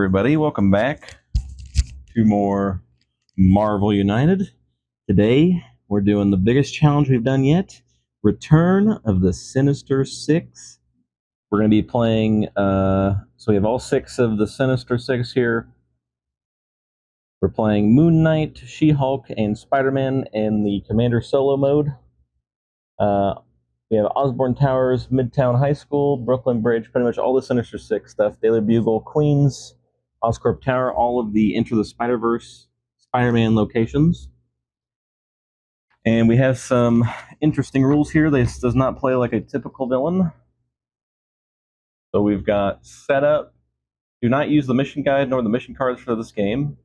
everybody, welcome back to more Marvel United. Today we're doing the biggest challenge we've done yet, Return of the Sinister Six. We're going to be playing, so we have all 6 of the Sinister Six here. We're playing Moon Knight, She-Hulk, and Spider-Man in the Commander Solo mode. We have Osborne Towers, Midtown High School, Brooklyn Bridge, pretty much all the Sinister Six stuff. Daily Bugle, Queens, Oscorp Tower, all of the Into the Spider-Verse Spider-Man locations. And we have some interesting rules here. This does not play like a typical villain. So we've got setup. Do not use the mission guide nor the mission cards for this game.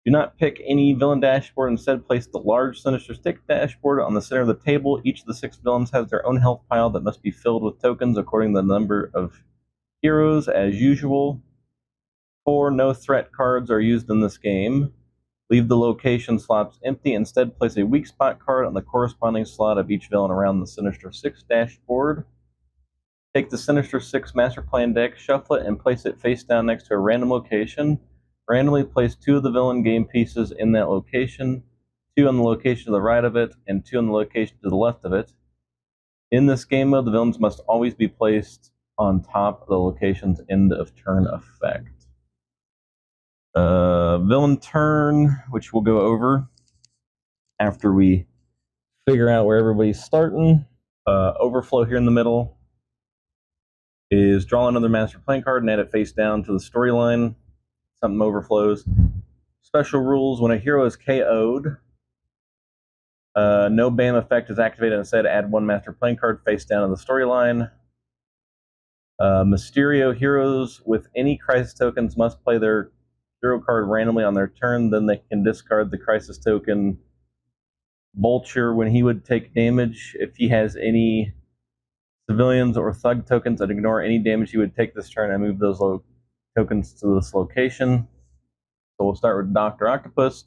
Do not pick any villain dashboard. Instead, place the large Sinister Stick dashboard on the center of the table. Each of the 6 villains has their own health pile that must be filled with tokens according to the number of heroes as usual. 4 no threat cards are used in this game. Leave the location slots empty. Instead, place a weak spot card on the corresponding slot of each villain around the Sinister Six dashboard. Take the Sinister Six Master Plan deck, shuffle it, and place it face down next to a random location. Randomly place 2 of the villain game pieces in that location, 2 on the location to the right of it, and 2 on the location to the left of it. In this game mode, the villains must always be placed on top of the location's end of turn effect. Villain turn, which we'll go over after we figure out where everybody's starting. Overflow here in the middle is draw another Master Plan card and add it face down to the storyline. Something overflows. Special rules: when a hero is KO'd, no BAM effect is activated. Instead, add 1 Master Plan card face down to the storyline. Mysterio heroes with any crisis tokens must play their hero card randomly on their turn. Then they can discard the crisis token Vulture when he would take damage. If he has any civilians or thug tokens that ignore any damage he would take this turn, and move those tokens to this location. So we'll start with Dr. Octopus.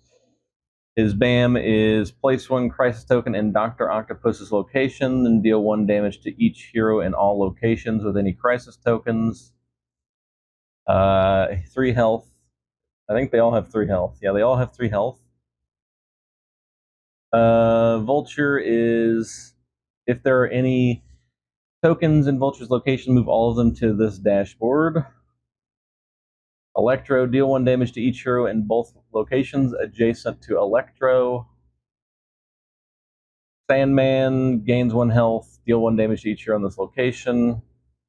His BAM is place 1 crisis token in Dr. Octopus's location, and deal 1 damage to each hero in all locations with any crisis tokens. 3 health. I think they all have 3 health. Yeah, they all have 3 health. Vulture is, if there are any tokens in Vulture's location, move all of them to this dashboard. Electro, deal 1 damage to each hero in both locations adjacent to Electro. Sandman gains 1 health, deal 1 damage to each hero in this location.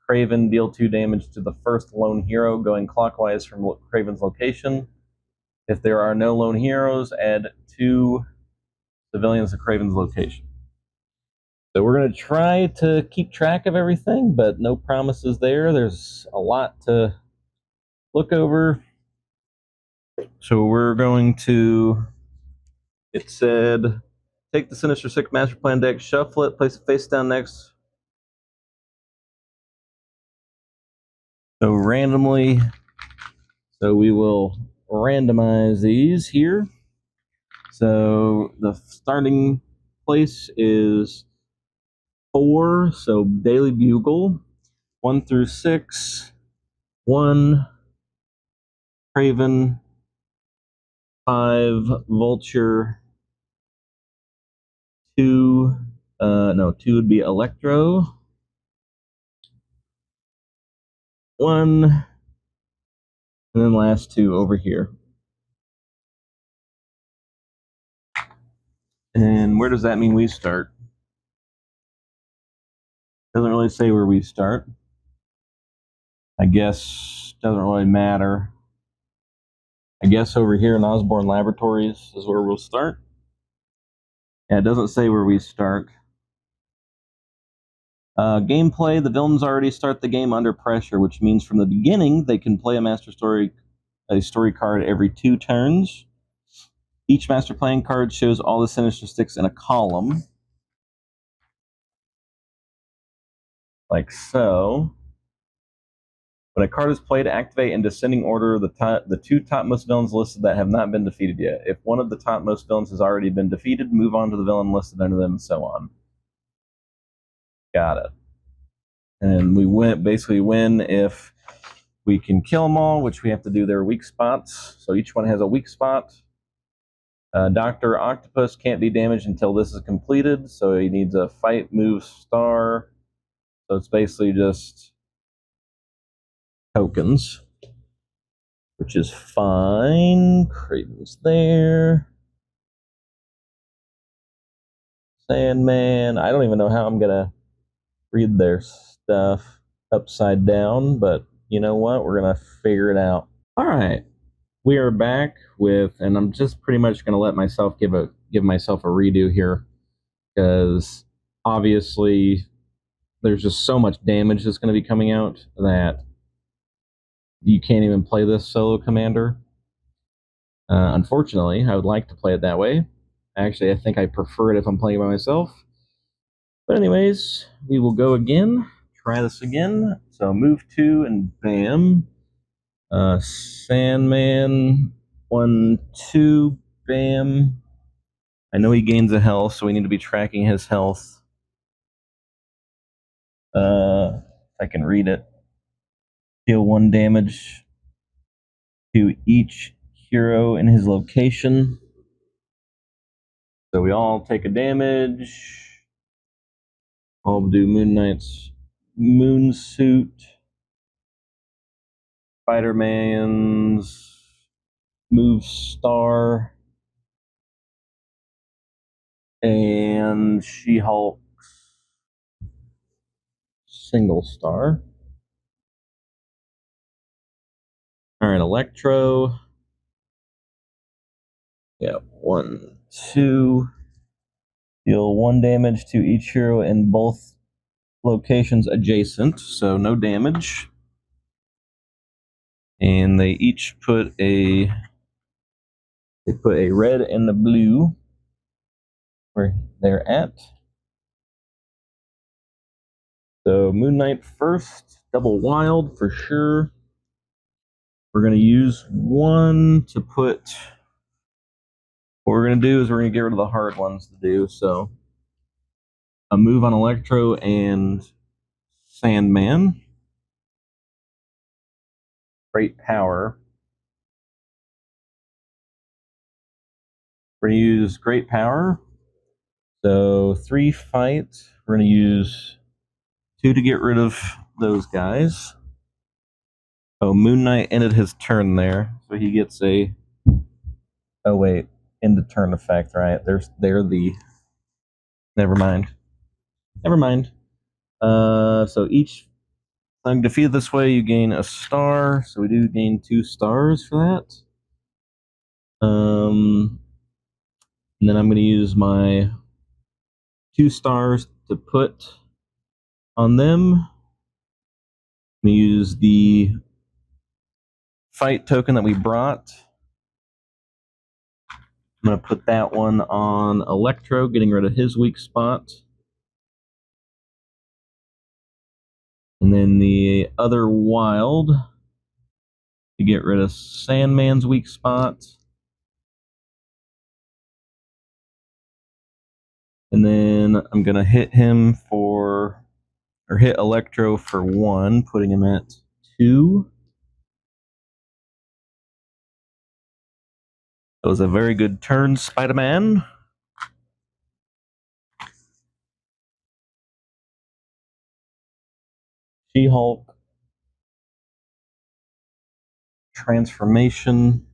Kraven, deal 2 damage to the first lone hero going clockwise from Kraven's location. If there are no lone heroes, add 2 civilians to Kraven's location. So we're going to try to keep track of everything, but no promises there. There's a lot to look over. So we're going to, it said, take the Sinister Six Master Plan deck, shuffle it, place it face down next. So randomly, so we will randomize these here. So the starting place is 4, so Daily Bugle, 1 through 6, 1, Kraven, 5, Vulture, 2, 2 would be Electro, 1, and then last 2 over here. And where does that mean we start? Doesn't really say where we start. I guess doesn't really matter. I guess over here in Osborne Laboratories is where we'll start. Yeah, it doesn't say where we start. Gameplay, the villains already start the game under pressure, which means from the beginning they can play a story card every 2 turns. Each Master Plan card shows all the Sinister Six in a column. Like so. When a card is played, activate in descending order the 2 topmost villains listed that have not been defeated yet. If one of the topmost villains has already been defeated, move on to the villain listed under them, and so on. Got it. And we basically win if We can kill them all, which we have to do their weak spots. So each one has a weak spot. Dr. Octopus can't be damaged until this is completed, so he needs a fight, move, star. So it's basically just tokens, which is fine. Creighton's there. Sandman. I don't even know how I'm going to read their stuff upside down, but you know what? We're going to figure it out. All right. We are back with, and I'm just pretty much going to let myself give myself a redo here, because obviously there's just so much damage that's going to be coming out that you can't even play this solo commander. Unfortunately, I would like to play it that way. Actually, I think I prefer it if I'm playing by myself. But anyways, we will go again. Try this again. So move 2 and bam. Sandman 1, 2, bam. I know he gains a health, so we need to be tracking his health. If I can read it. Deal 1 damage to each hero in his location. So we all take a damage. I'll do Moon Knight's Moon Suit. Spider-Man's Move Star. And She-Hulk's Single Star. Alright, Electro. Yeah, 1, 2. Deal 1 damage to each hero in both locations adjacent, so no damage. And they each put a red and a blue where they're at. So Moon Knight first, double wild for sure. We're going to use 1 to put. What we're going to do is we're going to get rid of the hard ones to do. So a move on Electro and Sandman. Great power. We're going to use great power. So 3 fight. We're going to use 2 to get rid of those guys. Oh, Moon Knight ended his turn there, so he gets a. Oh wait, end the turn effect, right? They're the. Never mind. So each thing defeated this way, you gain a star. So we do gain 2 stars for that. And then I'm going to use my 2 stars to put on them. I'm going to use the fight token that we brought. I'm going to put that one on Electro, getting rid of his weak spot. And then the other wild to get rid of Sandman's weak spot. And then I'm going to hit him hit Electro for 1, putting him at 2. That was a very good turn, Spider-Man. She-Hulk. Transformation.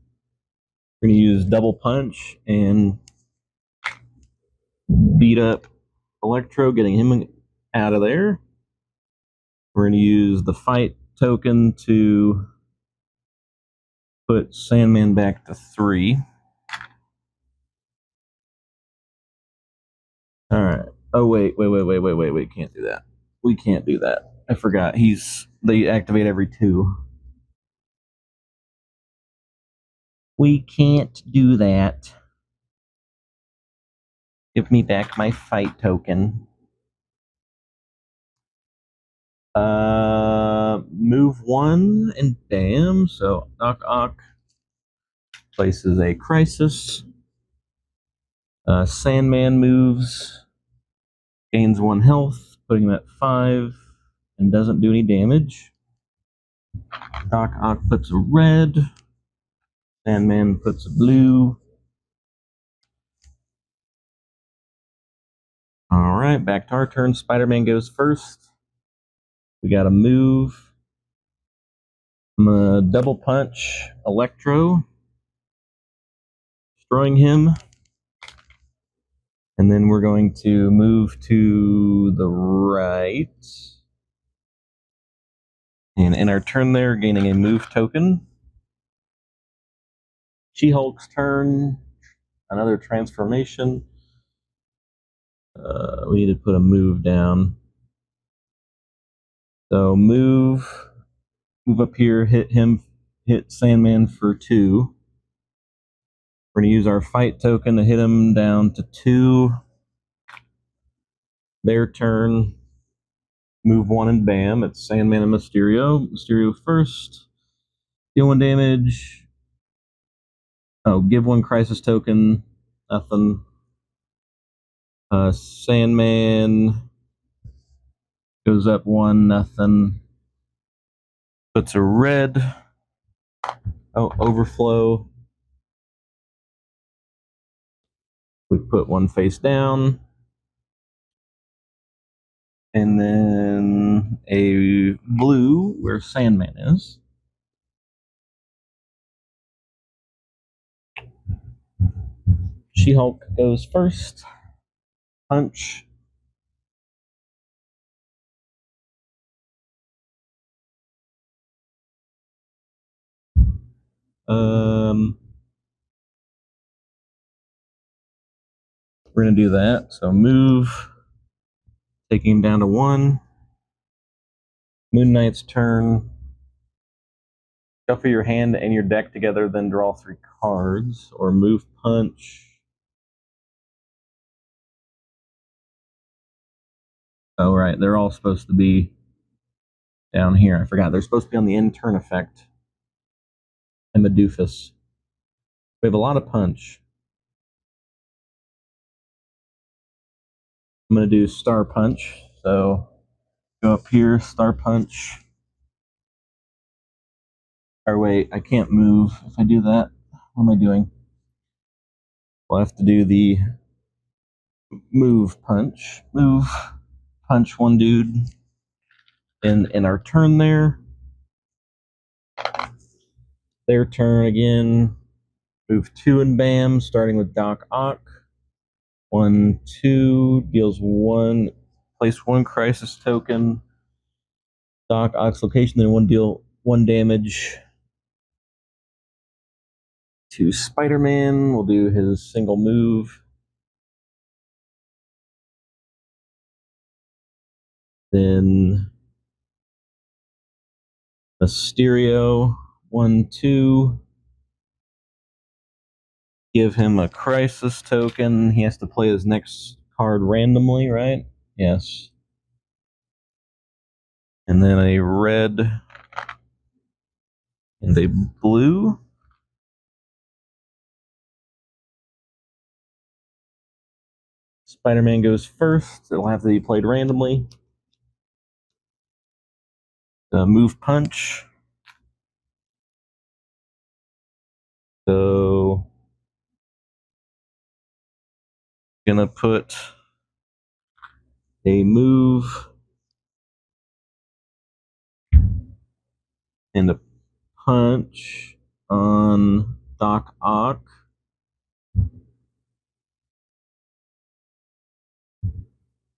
We're going to use double punch and beat up Electro, getting him out of there. We're going to use the fight token to put Sandman back to 3. All right. Oh, wait. Can't do that. We can't do that. I forgot. They activate every 2. We can't do that. Give me back my fight token. Move 1 and bam. So Doc Ock places a crisis. Sandman moves, gains 1 health, putting him at 5, and doesn't do any damage. Doc Ock puts a red. Sandman puts a blue. All right, back to our turn. Spider-Man goes first. We got to move. I'm gonna double punch Electro, destroying him. And then we're going to move to the right. And in our turn there, gaining a move token. She-Hulk's turn. Another transformation. We need to put a move down. So move up here, hit Sandman for 2. We're going to use our fight token to hit him down to 2. Their turn. Move 1 and bam. It's Sandman and Mysterio. Mysterio first. Deal 1 damage. Oh, give 1 crisis token. Nothing. Sandman goes up 1, nothing. Puts a red. Oh, overflow. We put 1 face down. And then a blue where Sandman is. She-Hulk goes first. Punch. We're going to do that. So move. Taking him down to 1. Moon Knight's turn. Shuffle your hand and your deck together, then draw 3 cards. Or move punch. Oh, right. They're all supposed to be down here. I forgot. They're supposed to be on the end turn effect. I'm a doofus. We have a lot of punch. I'm going to do Star Punch. So go up here, Star Punch. Or wait, I can't move if I do that. What am I doing? We'll have to do the move punch. Move, punch 1 dude. In our turn there. Their turn again. Move 2 and bam, starting with Doc Ock. 1, 2, deals 1, place 1 crisis token. Doc Ock's location, then deal 1 damage to Spider-Man. We'll do his single move. Then Mysterio, 1, 2. Give him a crisis token. He has to play his next card randomly, right? Yes. And then a red and a blue. Spider-Man goes first. It'll have to be played randomly. Move punch. So gonna put a move and a punch on Doc Ock.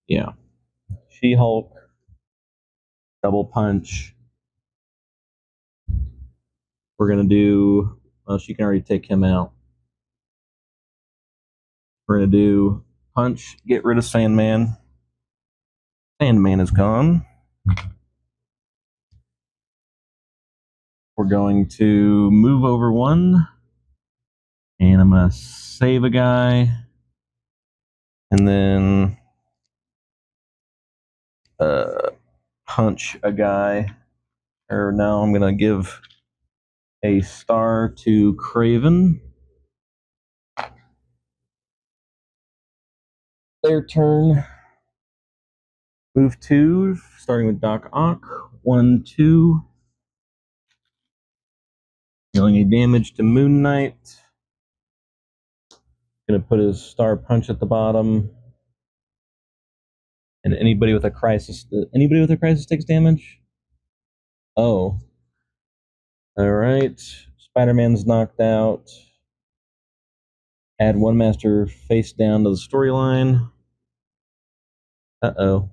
Yeah. She-Hulk. Double punch. We're gonna do. Well, she can already take him out. We're gonna do punch. Get rid of Sandman. Sandman is gone. We're going to move over 1. And I'm going to save a guy. And then punch a guy. Or no, I'm going to give a star to Craven. Their turn. Move 2, starting with Doc Ock. 1, 2. Dealing any damage to Moon Knight. Gonna put his star punch at the bottom. And anybody with a crisis takes damage? Oh. Alright. Spider-Man's knocked out. Add one master face down to the storyline. Uh-oh.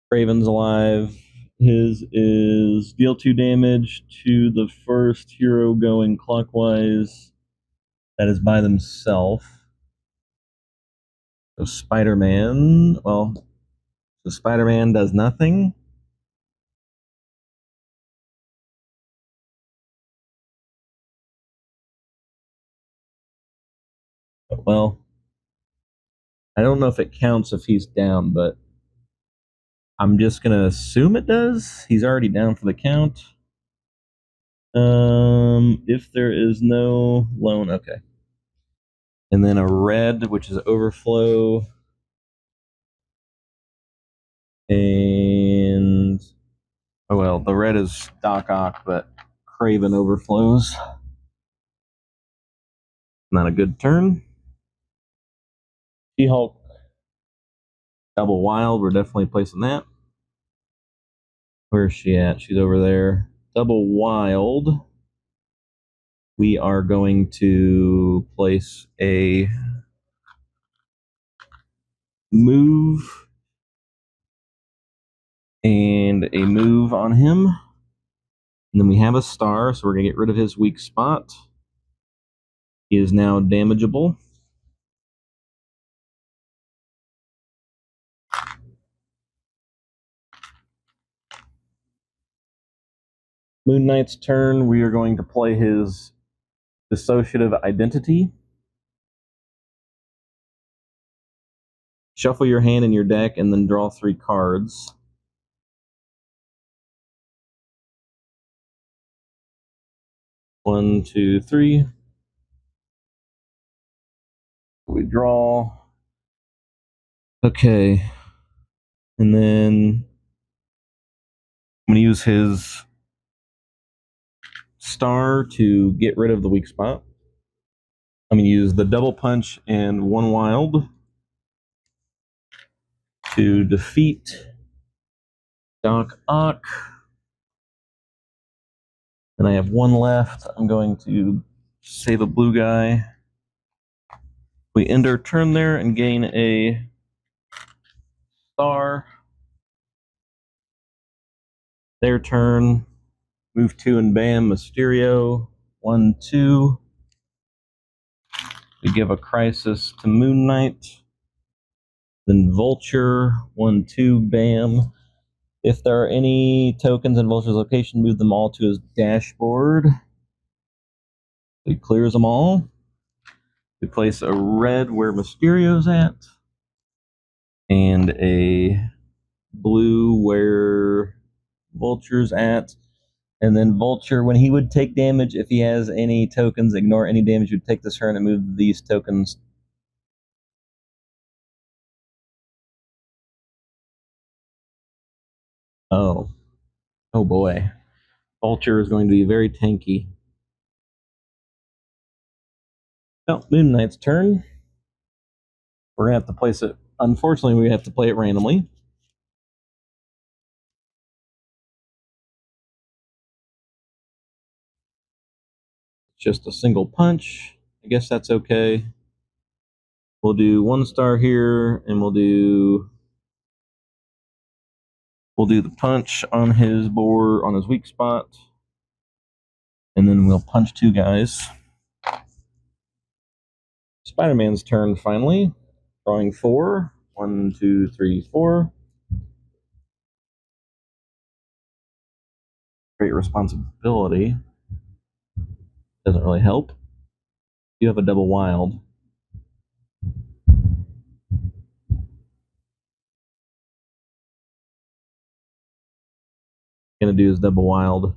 Craven's alive. His is deal 2 damage to the first hero going clockwise. That is by themselves. So Spider-Man, so Spider-Man does nothing. Well, I don't know if it counts if he's down, but I'm just gonna assume it does. He's already down for the count. If there is no loan, okay. And then a red, which is overflow. And oh well, the red is Doc Ock, but Craven overflows. Not a good turn. She-Hulk double wild, we're definitely placing that. Where is she at? She's over there. Double wild. We are going to place a move and a move on him. And then we have a star, so we're going to get rid of his weak spot. He is now damageable. Moon Knight's turn. We are going to play his dissociative identity. Shuffle your hand in your deck and then draw 3 cards. One, two, three. We draw. Okay. And then I'm going to use his star to get rid of the weak spot. I'm going to use the double punch and 1 wild to defeat Doc Ock. And I have 1 left. I'm going to save a blue guy. We end our turn there and gain a star. Their turn. Move 2 and bam, Mysterio. 1, 2. We give a crisis to Moon Knight. Then Vulture. 1, 2, bam. If there are any tokens in Vulture's location, move them all to his dashboard. He clears them all. We place a red where Mysterio's at. And a blue where Vulture's at. And then Vulture, when he would take damage, if he has any tokens, ignore any damage, you would take this turn and move these tokens. Oh. Oh boy. Vulture is going to be very tanky. Well, Moon Knight's turn. We're going to have to place it. Unfortunately, we have to play it randomly. Just a single punch. I guess that's okay. We'll do 1 star here, and we'll do the punch on his board, on his weak spot. And then we'll punch 2 guys. Spider-Man's turn finally. Drawing 4. 1, 2, 3, 4. Great responsibility. Doesn't really help. You have a double wild. Gonna do his double wild.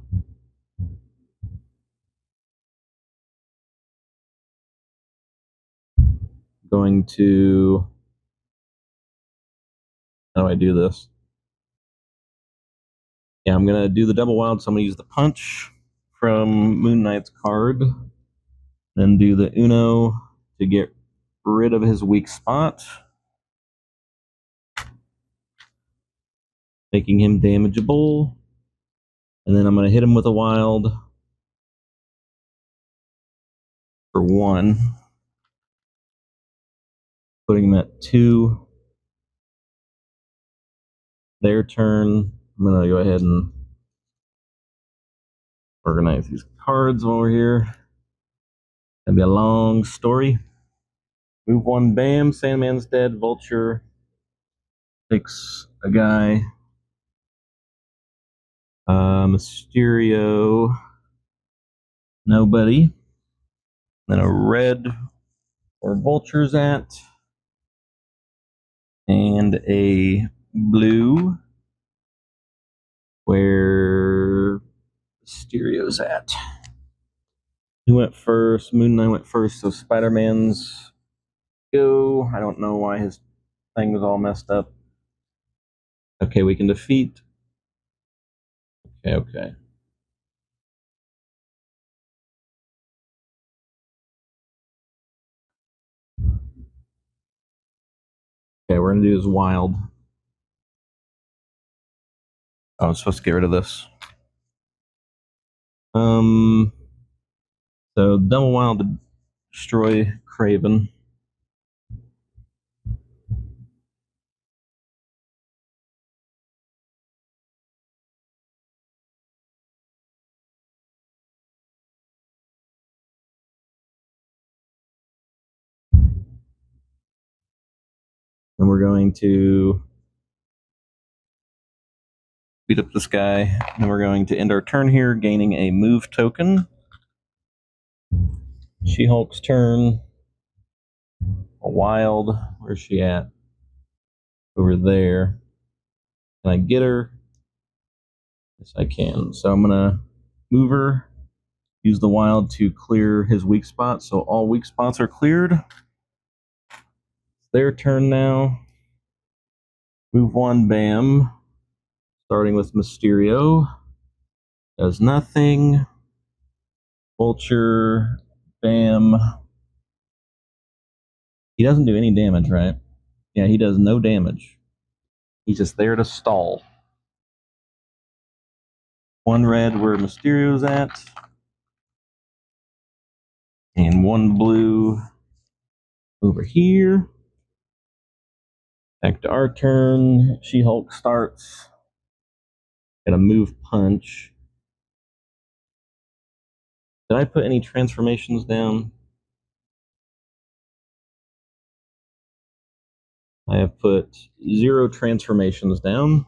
Going to. How do I do this? Yeah, I'm gonna do the double wild, so I'm gonna use the punch. from Moon Knight's card. Then do the Uno to get rid of his weak spot, making him damageable. And then I'm going to hit him with a wild for 1, putting him at 2. Their turn. I'm going to go ahead and organize these cards while we're here. Gonna be a long story. Move 1, bam, Sandman's dead, Vulture takes a guy. Mysterio, nobody. Then a red where Vulture's at, and a blue where Mysterio's at. Who went first? Moon Knight went first, so Spider-Man's go. I don't know why his thing was all messed up. Okay, we can defeat. Okay. Okay, we're gonna do his wild. Oh, I'm supposed to get rid of this. So double wild to destroy Craven. And we're going to beat up this guy. And we're going to end our turn here, gaining a move token. She-Hulk's turn. A wild. Where's she at? Over there. Can I get her? Yes, I can. So I'm going to move her. Use the wild to clear his weak spot. So all weak spots are cleared. It's their turn now. Move 1, bam. Starting with Mysterio. Does nothing. Vulture, bam. He doesn't do any damage, right? Yeah, he does no damage. He's just there to stall. 1 red where Mysterio's at. And 1 blue over here. Back to our turn. She-Hulk starts. Got a move punch. Did I put any transformations down? I have put 0 transformations down.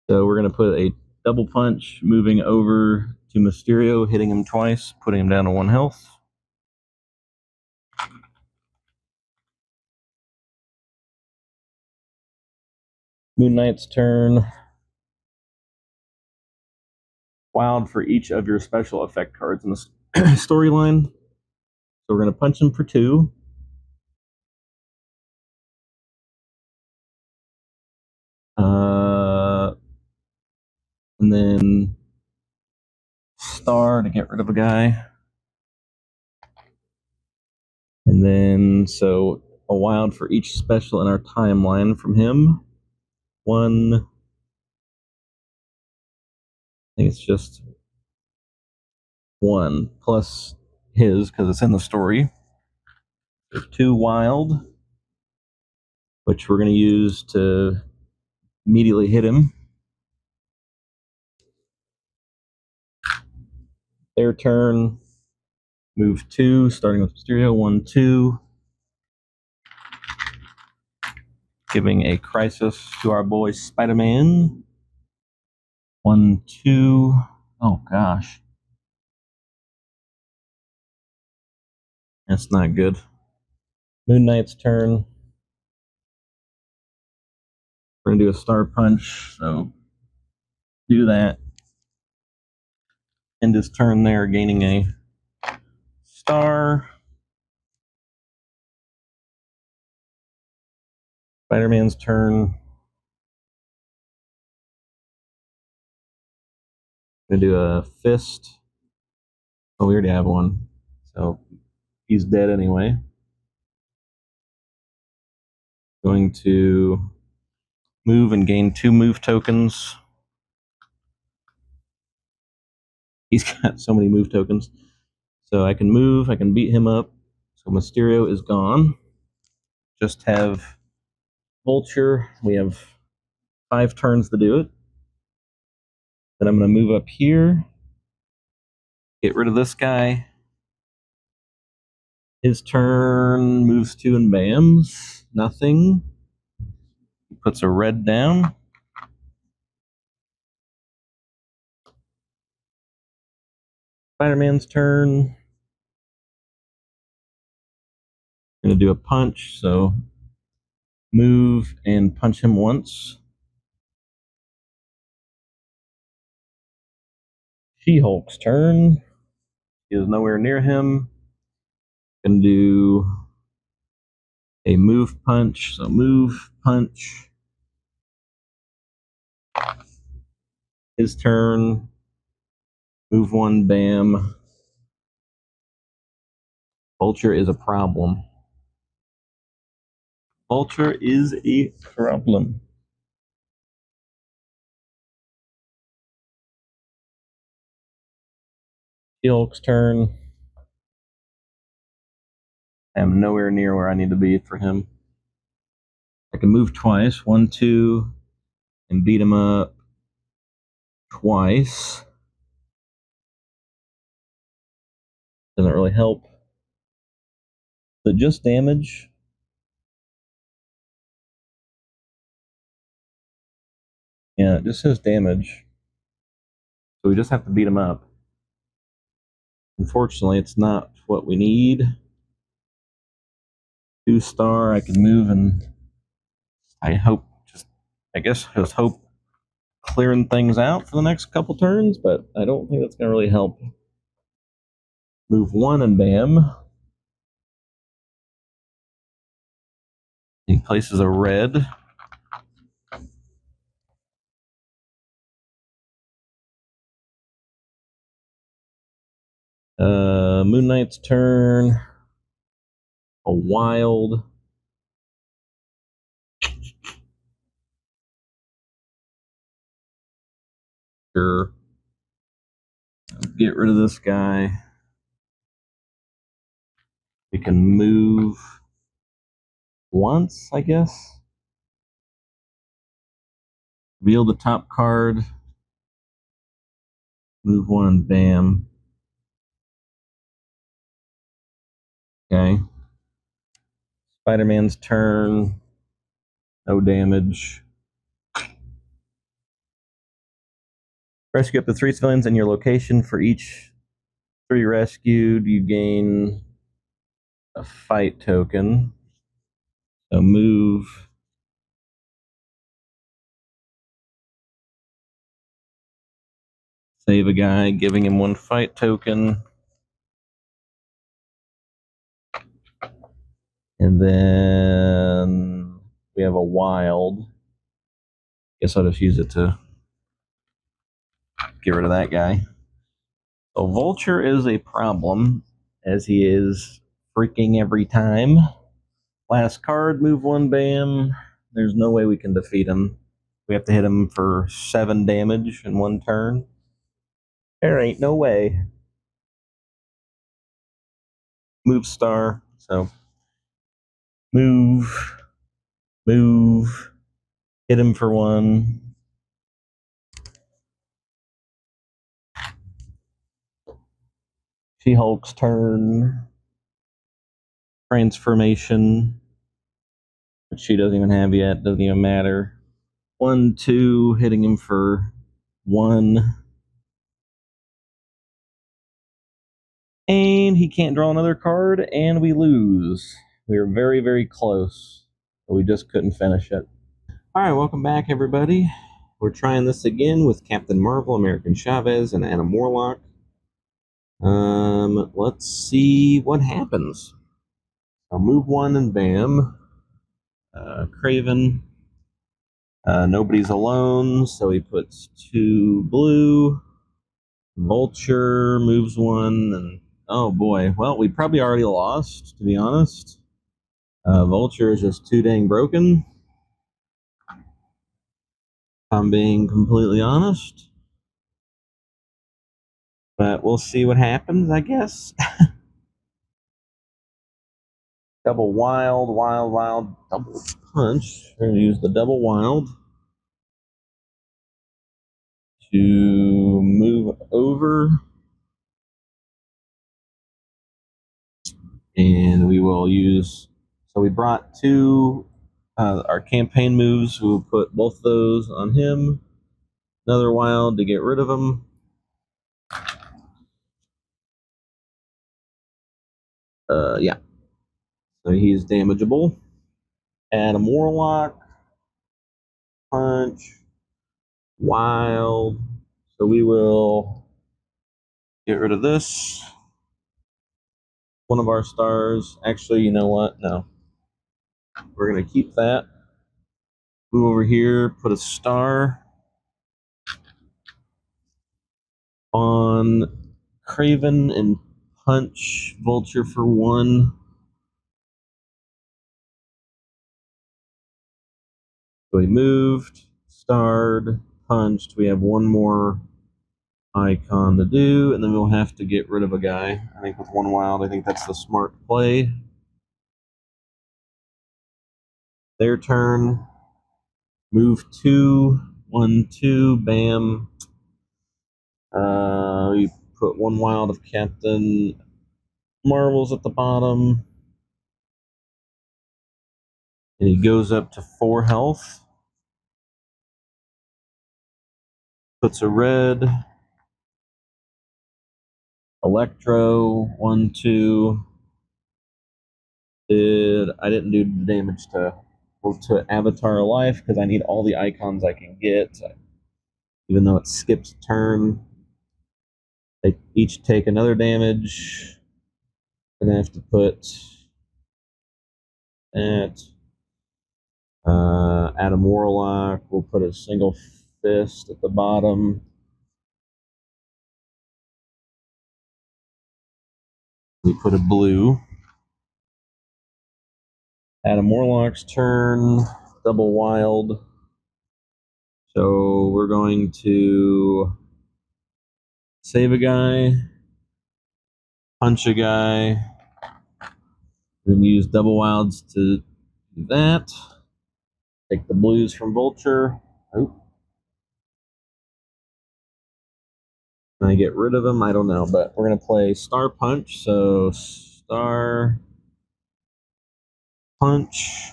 So we're going to put a double punch, moving over to Mysterio, hitting him twice, putting him down to 1 health. Moon Knight's turn. Wild for each of your special effect cards in the storyline. So we're going to punch him for 2. And then star to get rid of a guy. And then, so a wild for each special in our timeline from him. 1. I think it's just 1 plus his because it's in the story. So 2 wild, which we're going to use to immediately hit him. Their turn. Move 2, starting with Mysterio. 1, 2. Giving a crisis to our boy Spider-Man. 1, 2. Oh gosh. That's not good. Moon Knight's turn. We're going to do a star punch, so do that. End his turn there, gaining a star. Spider-Man's turn. Gonna do a fist. Oh, we already have one. So he's dead anyway. Going to move and gain 2 move tokens. He's got so many move tokens. So I can move, I can beat him up. So Mysterio is gone. Just have Vulture. We have 5 turns to do it. Then I'm going to move up here, get rid of this guy. His turn, moves 2 and bams. Nothing. He puts a red down. Spider-Man's turn. I'm going to do a punch, so move and punch him once. She-Hulk's turn. He is nowhere near him. Can do a move punch, so move, punch. His turn. Move 1, bam. Vulture is a problem. Vulture is a problem. She-Hulk's turn. I am nowhere near where I need to be for him. I can move twice, 1, 2, and beat him up twice. Doesn't really help. So just damage. Yeah, it just says damage. So we just have to beat him up. Unfortunately, it's not what we need. 2-star, I can move and I guess hope clearing things out for the next couple turns, but I don't think that's going to really help. Move 1 and bam. He places a red. Moon Knight's turn. A wild. Sure. Get rid of this guy. We can move once, I guess. Reveal the top card. Move 1 and bam. Okay. Spider-Man's turn. No damage. Rescue up to 3 civilians in your location. For each 3 rescued, you gain a fight token. So move. Save a guy, giving him 1 fight token. And then we have a wild. Guess I'll just use it to get rid of that guy. So Vulture is a problem, as he is freaking every time. Last card, move 1, bam. There's no way we can defeat him. We have to hit him for 7 damage in 1 turn. There ain't no way. Move star, so move, hit him for 1. She-Hulk's turn. Transformation, which she doesn't even have yet, doesn't even matter. 1, 2, hitting him for 1. And he can't draw another card, and we lose. We were very, very close, but we just couldn't finish it. All right, welcome back, everybody. We're trying this again with Captain Marvel, American Chavez, and Anna Morlock. Let's see what happens. I'll move 1 and bam. Craven. Nobody's alone, so he puts 2 blue. Vulture moves one, and oh boy, well, we probably already lost, to be honest. Vulture is just too dang broken. If I'm being completely honest. But we'll see what happens, I guess. Double wild, wild, wild, double punch. We're going to use the double wild to move over. And we will use, so we brought two, our campaign moves. We'll put both those on him. Another wild to get rid of him. Yeah. So he's damageable. Add a Warlock. Punch. Wild. So we will get rid of this. One of our stars. Actually, you know what? No. We're going to keep that. Move over here. Put a star on Craven and punch Vulture for one. So we moved, starred, punched. We have one more icon to do, and then we'll have to get rid of a guy. I think with one wild, I think that's the smart play. Their turn. Move two, 1, 2, bam. We put one wild of Captain Marvel's at the bottom. And he goes up to 4 health. Puts a red. Electro, 1, 2. I didn't do the damage to Avatar Life because I need all the icons I can get. Even though it skips a turn, they each take another damage. Gonna have to put that. Adam Warlock. We'll put a single fist at the bottom. We put a blue. Adam Warlock's turn. Double wild. So we're going to save a guy, punch a guy, then use double wilds to do that. Take the blues from Vulture. Oh. Can I get rid of them? I don't know, but we're going to play Star Punch. So Star Punch.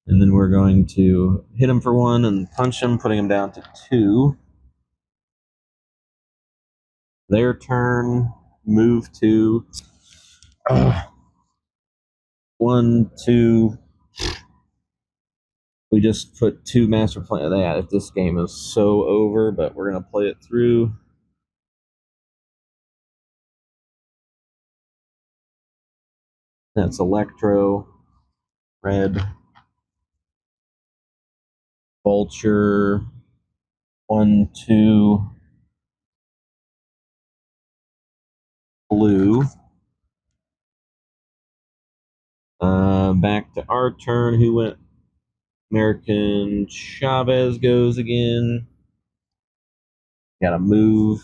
And then we're going to hit him for 1 and punch him, putting him down to 2. Their turn. Move 2. 1, 2. We just put 2 master plan. That this game is so over, but we're going to play it through. That's Electro. Red. Vulture. 1, 2. Blue. Back to our turn. Who went? American Chavez goes again. Got to move.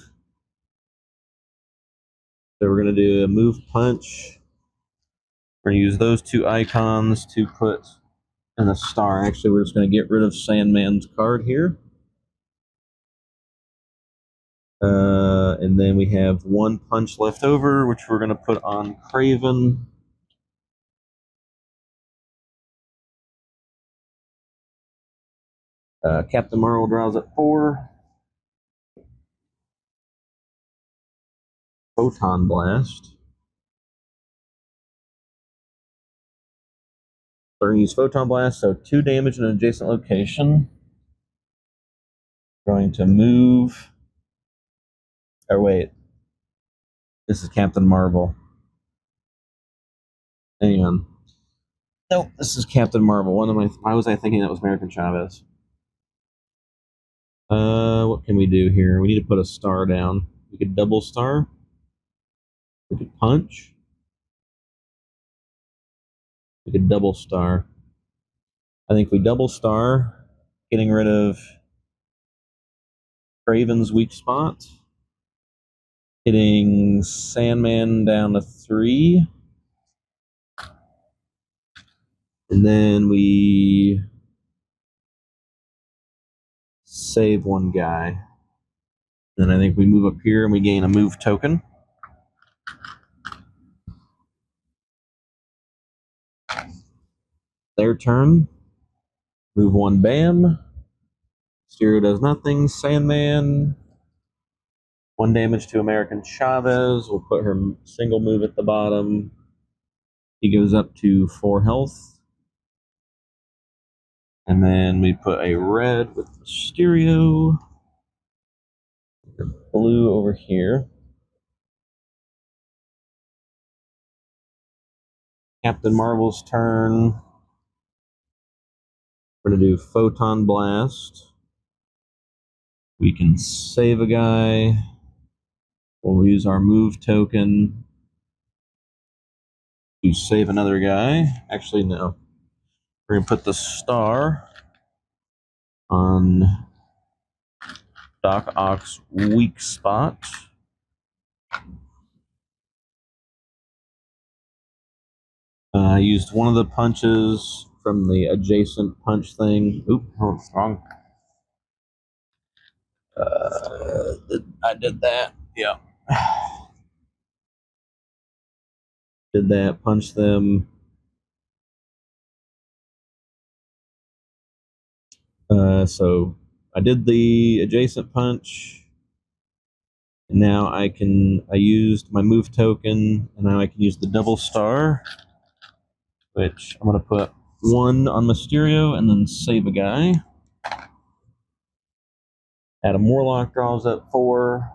So we're going to do a move punch. We're going to use those 2 icons to put in a star. Actually, we're just going to get rid of Sandman's card here. And then we have 1 punch left over, which we're going to put on Craven. Captain Marvel draws at 4. Photon Blast. We're going to use Photon Blast, so 2 damage in an adjacent location. Going to move. Or wait. This is Captain Marvel. Hang on. Nope, this is Captain Marvel. Why was I thinking that was American Chavez? What can we do here? We need to put a star down. We could double star. We could punch. We could double star. I think we double star, getting rid of Craven's weak spot. Hitting Sandman down to 3. And then we save one guy. Then I think we move up here and we gain a move token. Their turn. Move 1 Bam. Stereo does nothing. Sandman. 1 damage to American Chavez. We'll put her single move at the bottom. He goes up to 4 health. And then we put a red with Mysterio. Blue over here. Captain Marvel's turn. We're going to do Photon Blast. We can save a guy. We'll use our move token to save another guy. Actually, no. We're going to put the star on Doc Ock's weak spot. I used one of the punches from the adjacent punch thing. Oop, wrong. I did that. Yeah. Did that, punch them. So I did the adjacent punch. Now I used my move token, and now I can use the double star, which I'm going to put 1 on Mysterio and then save a guy. Adam Warlock draws up 4.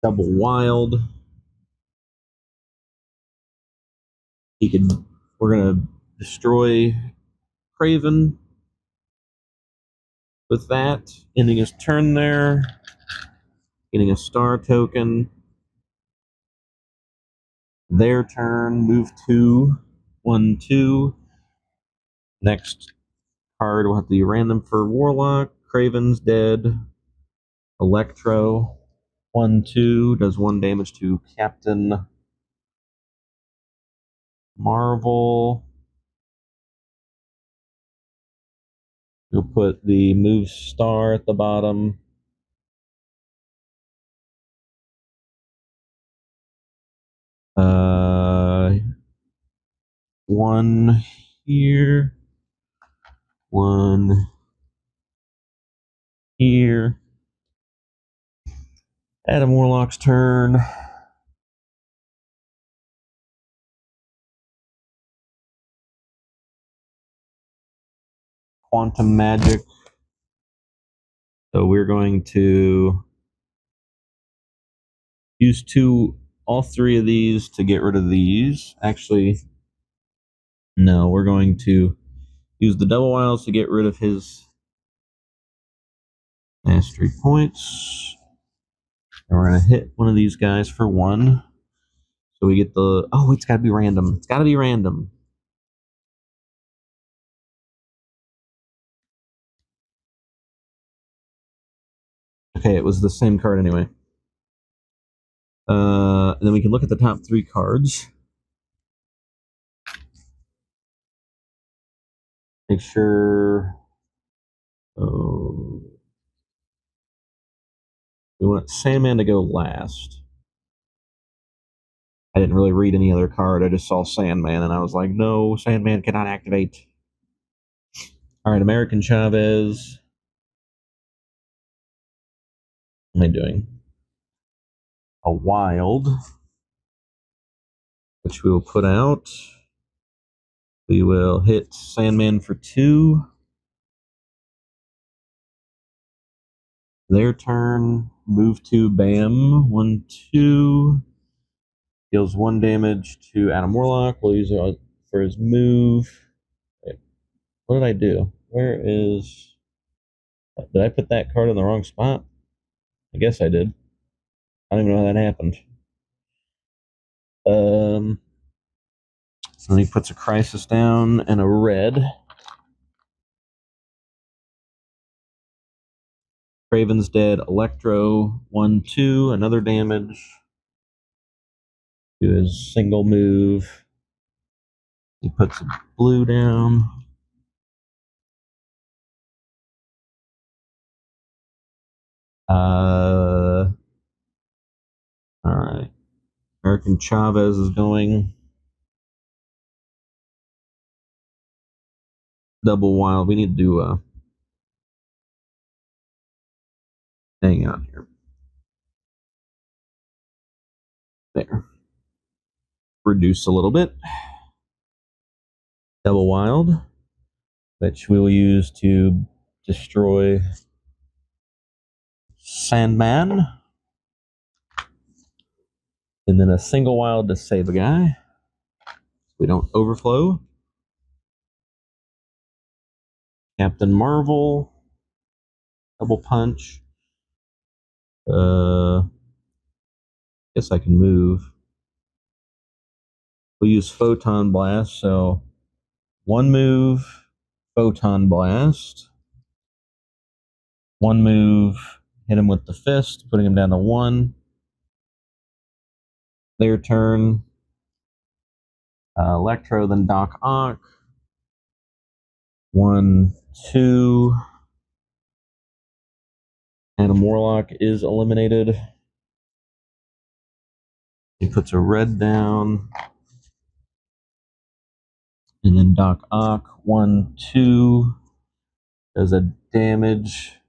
Double Wild. We're going to destroy Craven with that, ending his turn there, getting a star token. Their turn, move 2, 1, 2. Next card will have to be random for Warlock. Craven's dead. Electro, 1, 2, does 1 damage to Captain Marvel. We'll put the move star at the bottom. One here. 1 here. Adam Warlock's turn. Quantum Magic. So we're going to use all 3 of these to get rid of these. Actually, no, we're going to use the double wilds to get rid of his mastery points. And we're going to hit one of these guys for 1. So we get the... Oh, it's got to be random. It's got to be random. Okay, it was the same card anyway. And then we can look at the top 3 cards. Make sure... we want Sandman to go last. I didn't really read any other card. I just saw Sandman, and I was like, no, Sandman cannot activate. All right, American Chavez. What am I doing? A wild, which we will put out. We will hit Sandman for 2. Their turn. Move 2, Bam. 1, 2. Deals 1 damage to Adam Warlock. We'll use it for his move. Wait, what did I do? Where is... Did I put that card in the wrong spot? I guess I did. I don't even know how that happened. So he puts a crisis down and a red. Craven's dead. Electro, 1/2, another damage. Do his single move. He puts a blue down. All right. American Chavez is going double wild. We need to do hang out here. There. Reduce a little bit. Double wild, which we will use to destroy Sandman. And then a single wild to save a guy. We don't overflow. Captain Marvel. Double punch. Guess I can move. We'll use Photon Blast, so one move, Photon Blast. One move, hit him with the fist, putting him down to 1. Their turn. Electro, then Doc Ock. 1, 2. Adam Warlock is eliminated. He puts a red down. And then Doc Ock, 1, 2. Does a damage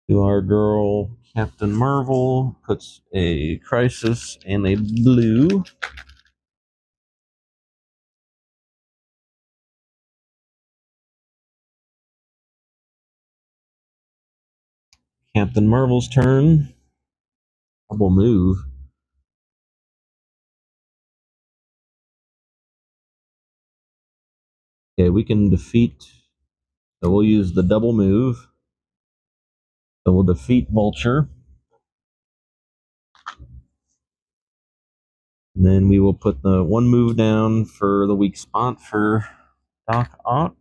to our girl Captain Marvel. Puts a crisis and a blue. Captain Marvel's turn. Double move. Okay, we can defeat. So we'll use the double move. So we'll defeat Vulture. And then we will put the one move down for the weak spot for Doc Ock.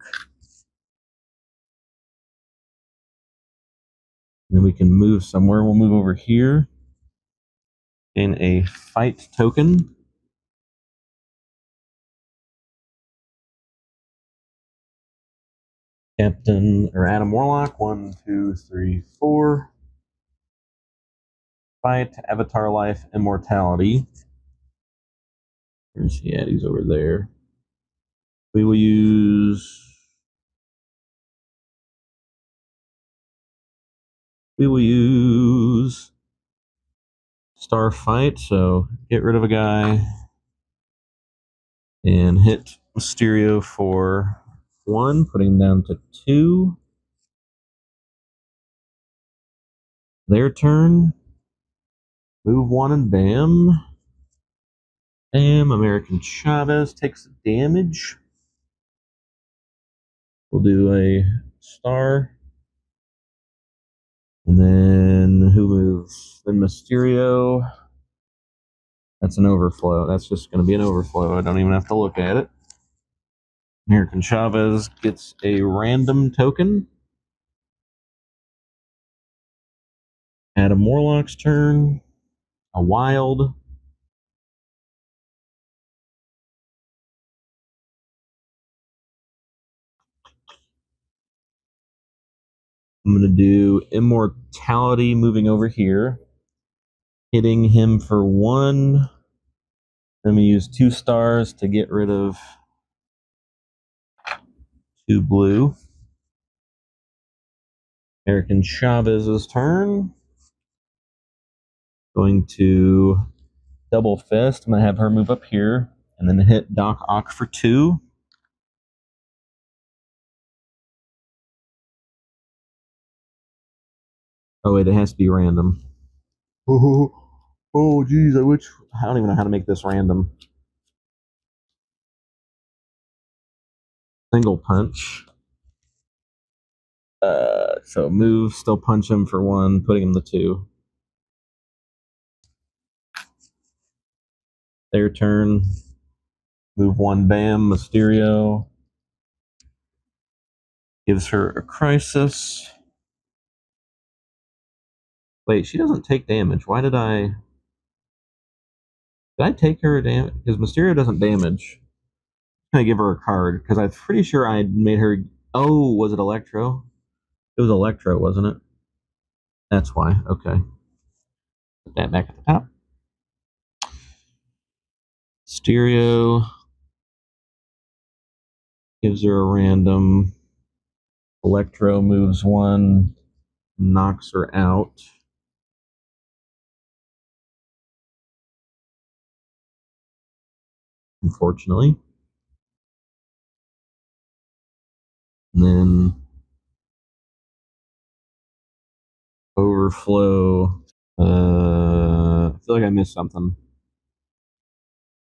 And then we can move somewhere. We'll move over here in a fight token. Captain or Adam Warlock, 1, 2, 3, 4. Fight, Avatar Life, Immortality. Where's he at? He's over there. We will use. Starfight, so get rid of a guy and hit Mysterio for 1, putting him down to 2. Their turn. Move 1 and bam. Bam. American Chavez takes damage. We'll do a star. And then who moves? Then Mysterio. That's an overflow. That's just going to be an overflow. I don't even have to look at it. American Chavez gets a random token. Adam Warlock's turn. A wild. I'm going to do Immortality moving over here. Hitting him for 1. Then we use 2 stars to get rid of 2 blue. American Chavez's turn. Going to double fist. I'm going to have her move up here and then hit Doc Ock for 2. Oh, wait, it has to be random. Oh, geez, I don't even know how to make this random. Single punch. So move, still punch him for 1, putting him to 2. Their turn. Move 1, bam, Mysterio. Gives her a crisis. Wait, she doesn't take damage. Why did I... Did I take her damage? Because Mysterio doesn't damage. I'm gonna give her a card, because I'm pretty sure I made her... Oh, was it Electro? It was Electro, wasn't it? That's why. Okay. Put that back at the top. Mysterio gives her a random. Electro moves 1, knocks her out. Unfortunately. And then overflow. I feel like I missed something.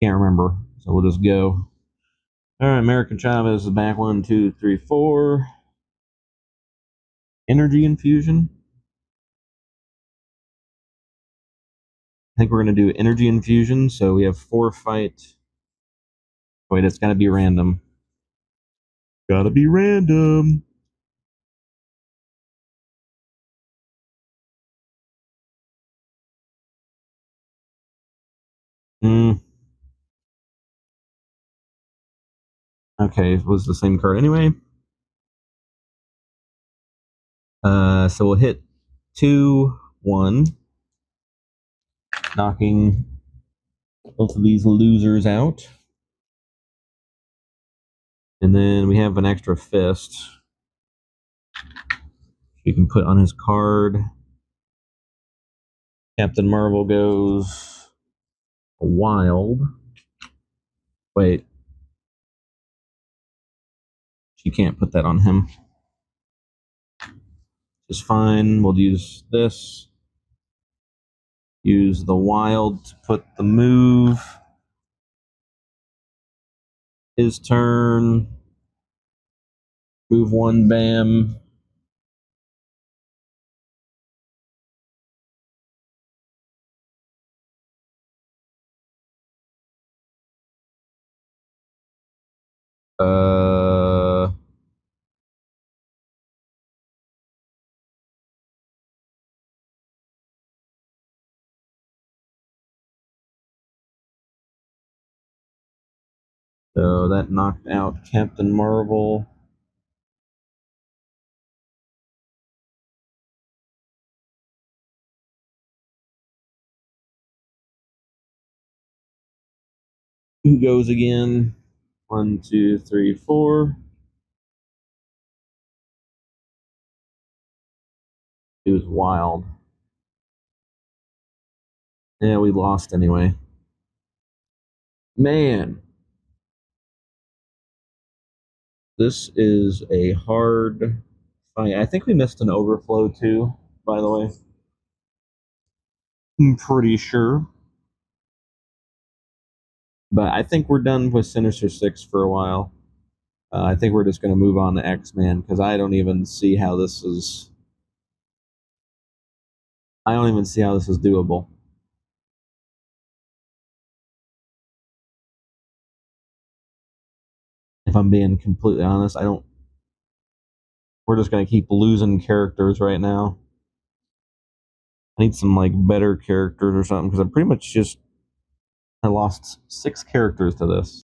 Can't remember. So we'll just go. All right, American Chavez is back. 1, 2, 3, 4. Energy infusion. I think we're going to do energy infusion. So we have 4 fight. Wait, it's got to be random. Gotta be random. Okay, it was the same card anyway. So we'll hit 2, 1, knocking both of these losers out. And then we have an extra fist. You can put on his card. Captain Marvel goes wild. Wait. She can't put that on him. Just fine. We'll use this. Use the wild to put the move. His turn. Move 1, bam. So that knocked out Captain Marvel. Who goes again? 1, 2, 3, 4. It was wild. Yeah, we lost anyway. Man. This is a hard fight. I think we missed an overflow too, by the way. I'm pretty sure. But I think we're done with Sinister 6 for a while. I think we're just going to move on to X-Men because I don't even see how this is. I don't even see how this is doable. If I'm being completely honest, I don't. We're just going to keep losing characters right now. I need some like better characters or something because I pretty much just I lost 6 characters to this.